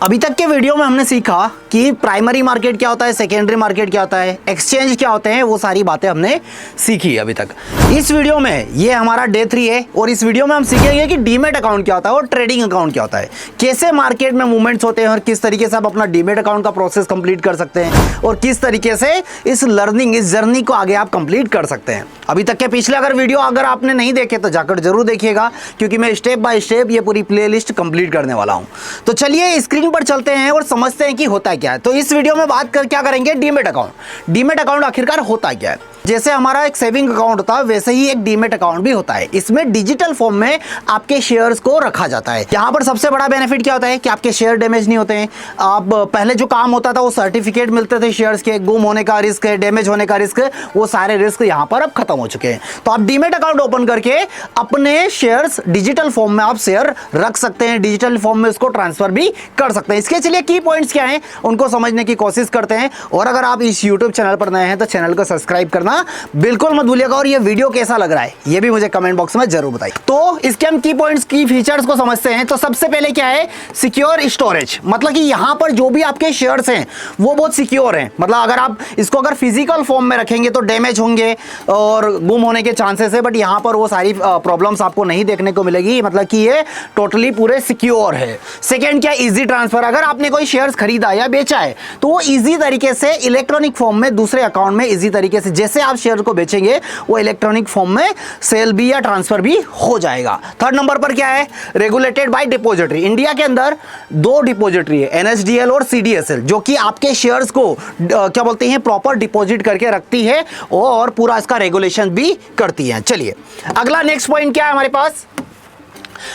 अभी तक के वीडियो में हमने सीखा कि प्राइमरी मार्केट क्या होता है, सेकेंडरी मार्केट क्या होता है, एक्सचेंज क्या होते हैं, वो सारी बातें हमने सीखी अभी तक। इस वीडियो में ये हमारा डे 3 है और इस वीडियो में हम सीखेंगे कि डीमेट अकाउंट क्या होता है और ट्रेडिंग अकाउंट क्या होता है, कैसे मार्केट में मूवमेंट्स होते हैं और किस तरीके से आप अपना डीमेट अकाउंट का प्रोसेस कंप्लीट कर सकते हैं और किस तरीके से इस लर्निंग, इस जर्नी को आगे आप कंप्लीट कर सकते हैं। अभी तक के पिछले अगर वीडियो अगर आपने नहीं देखे तो जाकर जरूर देखिएगा, क्योंकि मैं स्टेप बाय स्टेप ये पूरी प्लेलिस्ट कंप्लीट करने वाला हूं। तो चलिए स्क्रीन पर चलते हैं और समझते हैं कि होता क्या है। तो इस वीडियो में बात कर क्या करेंगे, डीमेट अकाउंट। डीमेट अकाउंट आखिरकार होता क्या है। जैसे हमारा एक सेविंग अकाउंट होता है वैसे ही एक डीमेट अकाउंट भी होता है। इसमें डिजिटल फॉर्म में आपके शेयर्स को रखा जाता है। यहाँ पर सबसे बड़ा बेनिफिट क्या होता है कि आपके शेयर डैमेज नहीं होते हैं। आप पहले जो काम होता था वो सर्टिफिकेट मिलते थे शेयर्स के, गुम होने का रिस्क है, डैमेज होने का रिस्क है, वो सारे रिस्क यहाँ पर अब खत्म हो चुके हैं। तो आप डीमेट अकाउंट ओपन करके अपने शेयर्स डिजिटल फॉर्म में आप शेयर रख सकते हैं, डिजिटल फॉर्म में उसको ट्रांसफर भी कर सकते हैं। इसके चलिए की पॉइंट्स क्या हैं उनको समझने की कोशिश करते हैं। और अगर आप इस यूट्यूब चैनल पर नए हैं तो चैनल को सब्सक्राइब करना बिल्कुल मत भूलिएगा और ये वीडियो कैसा लग रहा है ये भी मुझे कमेंट बॉक्स में जरूर बताइए। तो इसके हम की पॉइंट्स, की फीचर्स को समझते हैं। तो सबसे पहले क्या है, सिक्योर स्टोरेज। मतलब कि यहां पर जो भी आपके शेयर्स हैं वो बहुत सिक्योर हैं। मतलब अगर आप इसको अगर फिजिकल फॉर्म में रखेंगे तो डैमेज होंगे और गुम होने के चांसेस है, बट यहां पर वो सारी प्रॉब्लम्स आपको नहीं देखने को मिलेगी। मतलब कि ये टोटली पूरे सिक्योर है। सेकेंड क्या, इजी ट्रांसफर। अगर आपने कोई शेयर्स खरीदा या बेचा है तो वो इजी तरीके से इलेक्ट्रॉनिक फॉर्म में दूसरे अकाउंट में इजी तरीके से, जैसे आप शेयर को बेचेंगे वो इलेक्ट्रॉनिक फॉर्म में सेल भी या ट्रांसफर भी हो जाएगा। थर्ड नंबर पर क्या है, रेगुलेटेड बाय डिपॉजिटरी। इंडिया के अंदर 2 डिपॉजिटरी है, एनएसडीएल और सीडीएसएल, जो कि आपके शेयर्स को क्या बोलते हैं प्रॉपर डिपॉजिट करके रखती है और पूरा इसका रेगुलेशन भी करती है। चलिए अगला नेक्स्ट पॉइंट क्या है हमारे पास।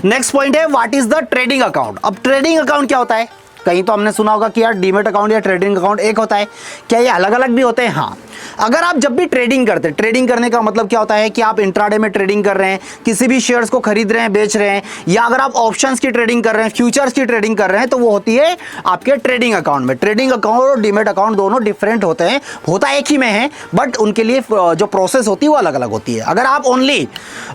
नेक्स्ट पॉइंट है what is the trading account. अब ट्रेडिंग अकाउंट क्या होता है। कहीं तो हमने सुना होगा कि यार डीमेट अकाउंट या ट्रेडिंग अकाउंट एक होता है, क्या ये अलग अलग भी होते हैं? हाँ, अगर आप जब भी ट्रेडिंग करते हैं, ट्रेडिंग करने का मतलब क्या होता है कि आप इंट्राडे में ट्रेडिंग कर रहे हैं, किसी भी शेयर्स को खरीद रहे हैं, बेच रहे हैं, या अगर आप ऑप्शंस की ट्रेडिंग कर रहे हैं, फ्यूचर्स की ट्रेडिंग कर रहे हैं, तो वो होती है आपके ट्रेडिंग अकाउंट में। ट्रेडिंग अकाउंट और डीमेट अकाउंट दोनों डिफरेंट होते हैं, होता एक ही में है, बट उनके लिए जो प्रोसेस होती है वो अलग अलग होती है। अगर आप ओनली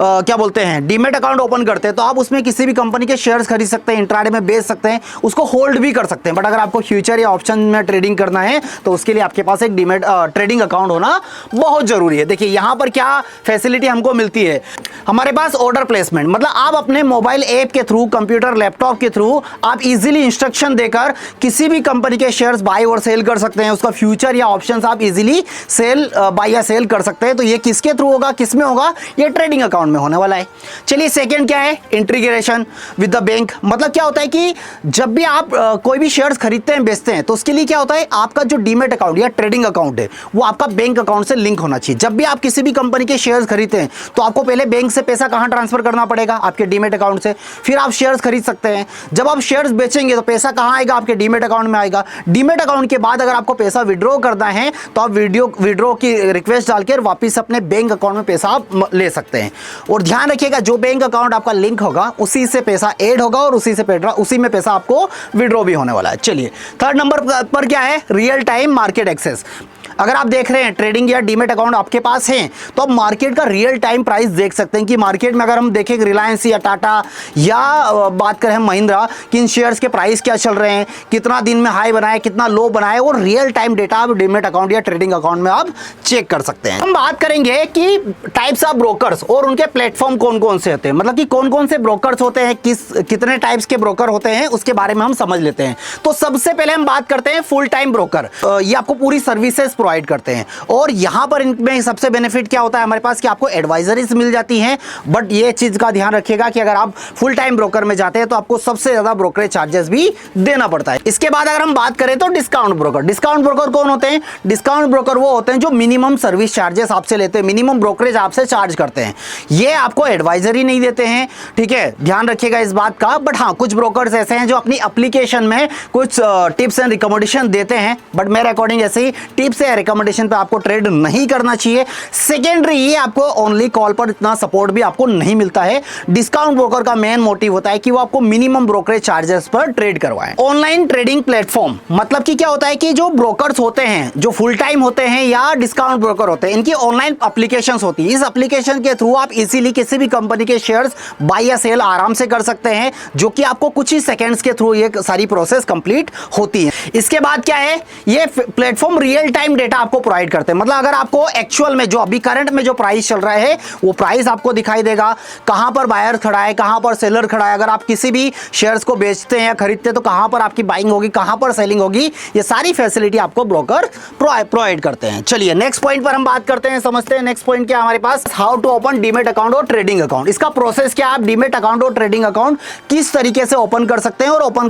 क्या बोलते हैं डीमेट अकाउंट ओपन करते हैं तो आप उसमें किसी भी कंपनी के शेयर्स खरीद सकते हैं, इंट्राडे में बेच सकते हैं, उसको होल्ड भी कर सकते हैं। बट अगर आपको फ्यूचर या ऑप्शन में ट्रेडिंग करना है तो उसके लिए आपके पास एक डीमेट ट्रेडिंग अकाउंट होना बहुत जरूरी है। देखिए यहां पर क्या फैसिलिटी हमको मिलती है, हमारे पास ऑर्डर प्लेसमेंट। मतलब आप अपने मोबाइल ऐप के थ्रू, कंप्यूटर, लैपटॉप के थ्रू आप इजीली इंस्ट्रक्शन देकर किसी भी कंपनी के शेयर्स बाय और सेल कर सकते हैं। उसका फ्यूचर या ऑप्शंस आप इजीली सेल, बाय या सेल कर सकते हैं। तो ये किसके थ्रू होगा, किसमें होगा, ये ट्रेडिंग अकाउंट में होने वाला है। चलिए सेकंड क्या है, इंटीग्रेशन विद द बैंक। मतलब क्या होता है कि जब भी आप कोई भी शेयर्स खरीदते हैं, बेचते हैं, तो उसके लिए क्या होता है, आपका जो डीमेट अकाउंट या ट्रेडिंग अकाउंट है वो आपका बैंक अकाउंट से लिंक होना चाहिए। जब भी आप किसी भी कंपनी के शेयर्स खरीदते हैं तो आपको पहले बैंक से पैसा कहां ट्रांसफर करना पड़ेगा, आपके डीमेट अकाउंट से, फिर आप शेयर्स खरीद सकते हैं। जब आप शेयर्स बेचेंगे तो पैसा कहां आएगा, आपके डीमेट अकाउंट में आएगा। डीमेट अकाउंट के बाद अगर आपको पैसा विड्रॉ करना है तो आप विड्रॉ की रिक्वेस्ट डालकर वापस अपने बैंक अकाउंट में पैसा आप ले सकते हैं। और ध्यान रखिएगा जो बैंक अकाउंट आपका लिंक होगा उसी से पैसा ऐड होगा और उसी में पैसा आपको विड्रॉ भी होने वाला है। चलिए थर्ड नंबर पर क्या है, रियल टाइम मार्केट एक्सेस। अगर आप देख रहे हैं ट्रेडिंग या डीमेट अकाउंट आपके पास है तो आप मार्केट का रियल टाइम प्राइस देख सकते हैं कि मार्केट में अगर हम देखें रिलायंस या टाटा या बात करें महिंद्रा कि इन शेयर्स के प्राइस क्या चल रहे हैं, कितना दिन में हाई बनाए, कितना लो बनाए, और रियल टाइम डेटा आप डीमेट अकाउंट या ट्रेडिंग अकाउंट में आप चेक कर सकते हैं। हम बात करेंगे कि टाइप्स ऑफ ब्रोकर्स और उनके प्लेटफॉर्म कौन कौन से होते हैं। मतलब कि कौन कौन से ब्रोकर्स होते हैं, कितने टाइप्स के ब्रोकर होते हैं, उसके बारे में हम समझ लेते हैं। तो सबसे पहले हम बात करते हैं फुल टाइम ब्रोकर। ये आपको पूरी सर्विसेज प्रोवाइड करते हैं और यहां पर इनमें सबसे बेनिफिट क्या होता है हमारे पास कि आपको एडवाइजरीज मिल जाती हैं। बट ये चीज का ध्यान रखिएगा कि अगर आप फुल टाइम ब्रोकर में जाते हैं तो आपको सबसे ज्यादा ब्रोकरेज चार्जेस भी देना पड़ता है। इसके बाद अगर हम बात करें तो डिस्काउंट ब्रोकर। डिस्काउंट ब्रोकर कौन होते हैं, डिस्काउंट ब्रोकर वो होते हैं जो मिनिमम सर्विस चार्जेस आपसे लेते हैं, मिनिमम ब्रोकरेज आपसे चार्ज करते हैं। ये आपको एडवाइजरी नहीं देते हैं, ठीक है, ध्यान रखिएगा इस बात का। बट हाँ, कुछ ब्रोकर्स ऐसे हैं जो अपनी एप्लीकेशन में कुछ टिप्स एंड रिकमेंडेशन देते हैं, बट मेरे अकॉर्डिंग ऐसे ही टिप्स या रिकमेंडेशन पे आपको ट्रेड नहीं करना चाहिए। सेकेंडरी, ये आपको ओनली कॉल पर इतना सपोर्ट भी आपको नहीं मिलता है। डिस्काउंट ब्रोकर का मेन मोटिव होता है कि वो आपको मिनिमम ब्रोकरेज चार्जेस पर ट्रेड करवाएं। ऑनलाइन ट्रेडिंग प्लेटफॉर्म मतलब कि क्या होता है कि जो ब्रोकर्स होते हैं, जो फुल टाइम होते हैं या डिस्काउंट ब्रोकर होते हैं, इनकी ऑनलाइन एप्लीकेशंस होती है। इस एप्लीकेशन के थ्रू आप इजीली किसी भी कंपनी के शेयर्स बाय या सेल आराम से कर सकते हैं, जो कि आपको कुछ ही सेकंड्स के थ्रू ये सारी प्रोसेस कंप्लीट होती है। इसके बाद क्या है, ये प्लेटफॉर्म रियल टाइम डेटा आपको प्रोवाइड करते हैं। मतलब अगर आपको एक्चुअल में जो अभी करंट में जो प्राइस चल रहा है वो प्राइस आपको दिखाई देगा, कहां पर बायर खड़ा है, कहां पर सेलर खड़ा है। अगर आप किसी भी शेयर्स को बेचते हैं या खरीदते हैं तो कहां पर आपकी बाइंग होगी, कहां पर सेलिंग होगी, ये सारी फैसिलिटी आपको ब्रोकर प्रोवाइड करते हैं। चलिए नेक्स्ट पॉइंट पर हम बात करते हैं, समझते हैं नेक्स्ट पॉइंट क्या है हमारे पास, how to open demat account और ट्रेडिंग अकाउंट। इसका प्रोसेस क्या है, आप डीमेट अकाउंट और ट्रेडिंग अकाउंट किस तरीके से ओपन कर सकते हैं और ओपन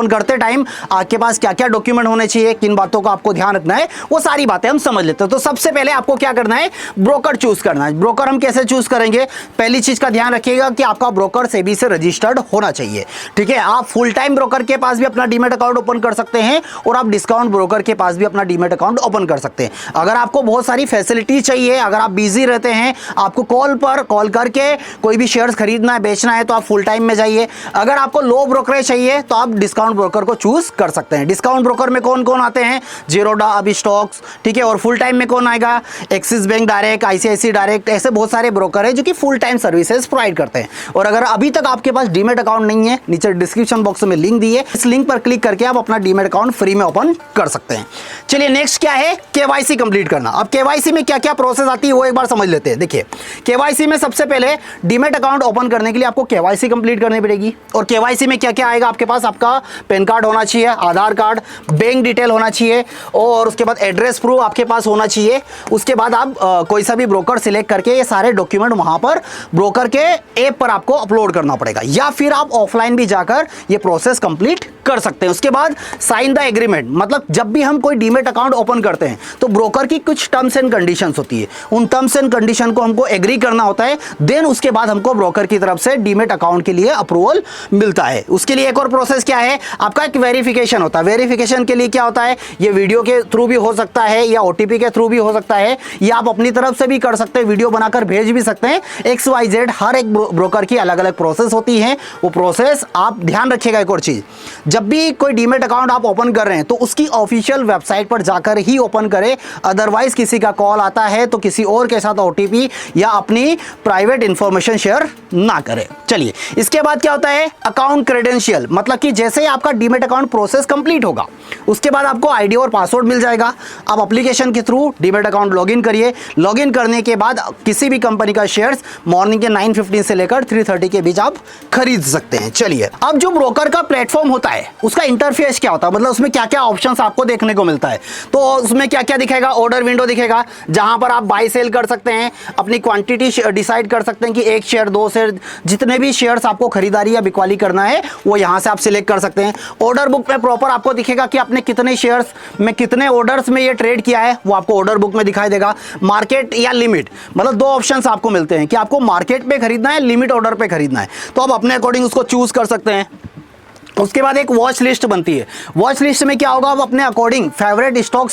करते टाइम आपके पास क्या क्या डॉक्यूमेंट होने चाहिए, किन बातों का आपको ध्यान रखना है, वो सारी बातें हम समझ लेते हैं। तो सबसे पहले आपको क्या करना है, ब्रोकर चूज करना है। ब्रोकर हम कैसे चूज करेंगे, पहली चीज का ध्यान रखिएगा कि आपका ब्रोकर सेबी से रजिस्टर्ड होना चाहिए। ठीक है, आप फुल टाइम ब्रोकर के पास भी अपना डीमेट अकाउंट ओपन कर सकते हैं और आप डिस्काउंट ब्रोकर के पास भी अपना डीमेट अकाउंट ओपन कर सकते हैं। अगर आपको बहुत सारी फैसिलिटी चाहिए, अगर आप बिजी रहते हैं, आपको कॉल करके कोई भी शेयर्स खरीदना है, बेचना है, तो आप फुल टाइम में जाइए। अगर आपको लो ब्रोकरेज चाहिए तो आप डिस्काउंट ब्रोकर को चूज कर सकते हैं। डिस्काउंट ब्रोकर में कौन कौन आते हैं, जीरोधा, अभी स्टॉक्स, ठीक है। और फुल टाइम में कौन आएगा, Axis Bank direct, ICICI direct, ऐसे बहुत सारे ब्रोकर है जो कि फुल टाइम सर्विसेज प्रोवाइड करते हैं। और अगर अभी तक आपके पास डीमेट अकाउंट नहीं है, नीचे डिस्क्रिप्शन बॉक्स में लिंक दी है, इस लिंक पर क्लिक करके आप अपना डीमेट अकाउंट फ्री में ओपन कर सकते हैं। चलिए नेक्स्ट क्या है, केवाईसी कंप्लीट करना। अब केवाईसी में क्या क्या प्रोसेस आती है वो एक बार समझ लेते हैं। देखिए केवाईसी में सबसे पहले डीमेट अकाउंट ओपन करने के लिए आपको केवाईसी कंप्लीट करनी पड़ेगी। और केवाईसी में क्या क्या आएगा आपके पास, आपका पैन कार्ड होना चाहिए, आधार कार्ड, बैंक डिटेल होना चाहिए, और उसके बाद एड्रेस प्रूफ आपके पास होना चाहिए। उसके बाद आप कोई सा भी ब्रोकर सिलेक्ट करके ये सारे डॉक्यूमेंट वहां पर ब्रोकर के ऐप पर आपको अपलोड करना पड़ेगा, या फिर आप ऑफलाइन भी जाकर ये प्रोसेस कंप्लीट कर सकते हैं। उसके बाद साइन द एग्रीमेंट, मतलब जब भी हम कोई डीमेट अकाउंट ओपन करते हैं तो ब्रोकर की कुछ टर्म्स एंड कंडीशंस होती है, उन टर्म्स एंड कंडीशन को हमको एग्री करना होता है। देन उसके बाद हमको ब्रोकर की तरफ से डीमेट अकाउंट के लिए अप्रूवल मिलता है। उसके लिए एक और प्रोसेस क्या है, आपका एक वेरिफिकेशन होता है। वेरिफिकेशन के लिए क्या होता है, ये वीडियो के थ्रू भी हो सकता है या ओटीपी के थ्रू भी हो सकता है, या आप अपनी तरफ से भी कर सकते हैं, वीडियो बनाकर भेज भी सकते हैं। XYZ हर एक ब्रोकर की अलग अलग प्रोसेस होती है। वो प्रोसेस आप ध्यान रखिएगा। एक और चीज, जब भी कोई डीमेट अकाउंट आप ओपन कर रहे हैं तो उसकी ऑफिशियल वेबसाइट पर जाकर ही ओपन करें, अदरवाइज किसी का कॉल आता है तो किसी और के साथ ओटीपी या अपनी प्राइवेट इंफॉर्मेशन शेयर ना करें। चलिए इसके बाद क्या होता है, अकाउंट क्रेडेंशियल, मतलब कि जैसे ही आपका डीमेट अकाउंट प्रोसेस कंप्लीट होगा उसके बाद आपको आईडी और पासवर्ड मिल जाएगा। आप एप्लीकेशन के थ्रू डीमेट अकाउंट लॉगिन करिए। लॉगिन करने के बाद किसी भी कंपनी का शेयर्स मॉर्निंग के 9:15 से लेकर 3:30 के बीच आप खरीद सकते हैं। चलिए अब जो ब्रोकर का प्लेटफॉर्म होता है उसका इंटरफेस क्या होता है, मतलब उसमें क्या क्या ऑप्शंस आपको देखने को मिलता है। तो उसमें क्या क्या दिखेगा, ऑर्डर विंडो दिखेगा जहां पर आप बाय सेल कर सकते हैं, अपनी क्वांटिटी डिसाइड कर सकते हैं कि 1 शेयर 2 शेयर, जितने भी शेयर्स आपको खरीदारी या बिकवाली करना है वो यहां से आप सिलेक्ट कर सकते हैं। ऑर्डर बुक में प्रॉपर आपको दिखेगा कि आपने कितने शेयर्स में कितने ऑर्डर्स में ये ट्रेड किया है, वो आपको ऑर्डर बुक में दिखाई देगा। मार्केट या लिमिट, मतलब 2 ऑप्शंस आपको मिलते हैं कि आपको मार्केट पे खरीदना है, लिमिट ऑर्डर पे खरीदना है, तो आप अपने अकॉर्डिंग उसको चूज कर सकते हैं। उसके बाद एक वॉच लिस्ट बनती है। वॉच लिस्ट में क्या होगा, आप अपने अकॉर्डिंग फेवरेट स्टॉक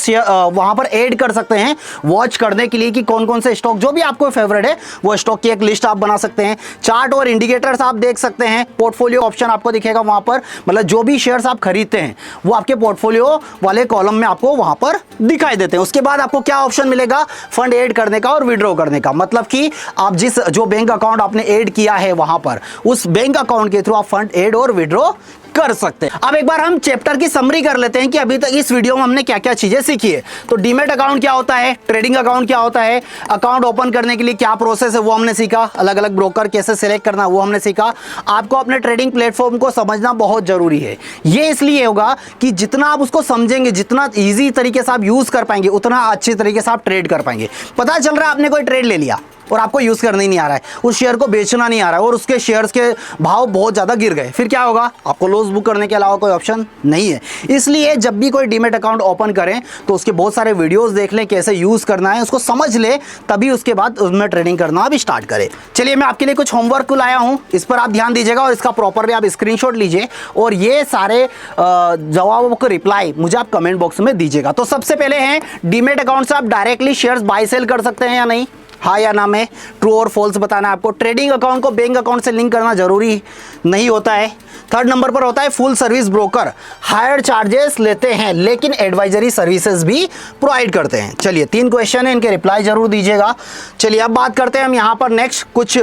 वहां पर ऐड कर सकते हैं वॉच करने के लिए कि कौन कौन से स्टॉक जो भी आपको फेवरेट है वो स्टॉक की एक लिस्ट आप बना सकते हैं। चार्ट और इंडिकेटर्स आप देख सकते हैं। पोर्टफोलियो ऑप्शन आपको दिखेगा वहां पर, मतलब जो भी शेयर्स आप खरीदते हैं वो आपके पोर्टफोलियो वाले कॉलम में आपको वहां पर दिखाई देते हैं। उसके बाद आपको क्या ऑप्शन मिलेगा, फंड ऐड करने का और विड्रॉ करने का, मतलब कि आप जो बैंक अकाउंट आपने ऐड किया है वहां पर उस बैंक अकाउंट के थ्रू आप फंड ऐड और विड्रॉ कर सकते हैं। अब एक बार हम चैप्टर की समरी कर लेते हैं कि अभी तक इस वीडियो में हमने क्या क्या चीजें सीखी है। तो डीमेट अकाउंट क्या होता है, ट्रेडिंग अकाउंट क्या होता है, अकाउंट ओपन करने के लिए क्या प्रोसेस है वो हमने सीखा, अलग अलग ब्रोकर कैसे सिलेक्ट करना वो हमने सीखा। आपको अपने ट्रेडिंग प्लेटफॉर्म को समझना बहुत जरूरी है। ये इसलिए होगा कि जितना आप उसको समझेंगे, जितना ईजी तरीके से आप यूज कर पाएंगे, उतना अच्छी तरीके से आप ट्रेड कर पाएंगे। पता चल रहा है आपने कोई ट्रेड ले लिया, और आपको यूज़ करना ही नहीं आ रहा है, उस शेयर को बेचना नहीं आ रहा है और उसके शेयर्स के भाव बहुत ज़्यादा गिर गए, फिर क्या होगा? आपको लॉस बुक करने के अलावा कोई ऑप्शन नहीं है। इसलिए जब भी कोई डीमैट अकाउंट ओपन करें तो उसके बहुत सारे वीडियोस देख लें, कैसे यूज़ करना है उसको समझ ले, तभी उसके बाद उसमें ट्रेडिंग करना अभी स्टार्ट करें। चलिए मैं आपके लिए कुछ होमवर्क लाया हूँ, इस पर आप ध्यान दीजिएगा और इसका प्रॉपरली आप स्क्रीनशॉट लीजिए और ये सारे जवाबों को रिप्लाई मुझे आप कमेंट बॉक्स में दीजिएगा। तो सबसे पहले हैं, डीमैट अकाउंट से आप डायरेक्टली शेयर्स बाय सेल कर सकते हैं या नहीं? हाँ या ना में ट्रू और फॉल्स बताना है आपको। ट्रेडिंग अकाउंट को बैंक अकाउंट से लिंक करना जरूरी नहीं होता है। थर्ड नंबर पर होता है full service broker, higher charges लेते हैं लेकिन एडवाइजरी सर्विसेज भी प्रोवाइड करते हैं। चलिए 3 क्वेश्चन है, इनके रिप्लाई जरूर दीजिएगा। चलिए अब बात करते हैं हम यहाँ पर नेक्स्ट कुछ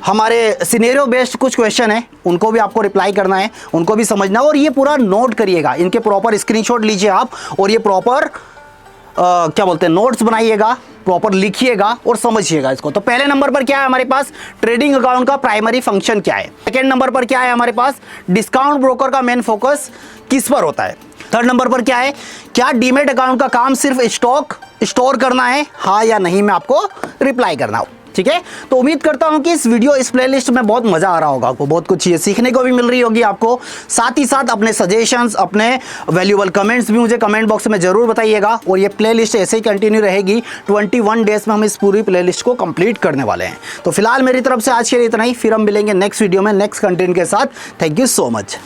हमारे सिनेरियो बेस्ड कुछ क्वेश्चन है, उनको भी आपको रिप्लाई करना है, उनको भी समझना है और ये पूरा नोट करिएगा, इनके प्रॉपर स्क्रीनशॉट लीजिए आप और ये प्रॉपर क्या बोलते हैं नोट्स बनाइएगा, प्रॉपर लिखिएगा और समझिएगा इसको। तो पहले नंबर पर क्या है हमारे पास? ट्रेडिंग अकाउंट का प्राइमरी फंक्शन क्या है? सेकेंड नंबर पर क्या है हमारे पास? डिस्काउंट ब्रोकर का मेन फोकस किस पर होता है? थर्ड नंबर पर क्या है? क्या डीमैट अकाउंट का काम सिर्फ स्टॉक स्टोर करना है, हाँ या नहीं में आपको रिप्लाई करना हो। ठीक है, तो उम्मीद करता हूं कि इस प्लेलिस्ट में बहुत मजा आ रहा होगा आपको, बहुत कुछ चीजें सीखने को भी मिल रही होगी आपको। साथ ही साथ अपने सजेशंस, अपने वैल्यूएबल कमेंट्स भी मुझे कमेंट बॉक्स में जरूर बताइएगा और ये प्लेलिस्ट ऐसे ही कंटिन्यू रहेगी। 21 डेज में हम इस पूरी प्लेलिस्ट को कंप्लीट करने वाले हैं। तो फिलहाल मेरी तरफ से आज के लिए इतना ही, फिर हम मिलेंगे नेक्स्ट वीडियो में नेक्स्ट कंटेंट के साथ। Thank you so much.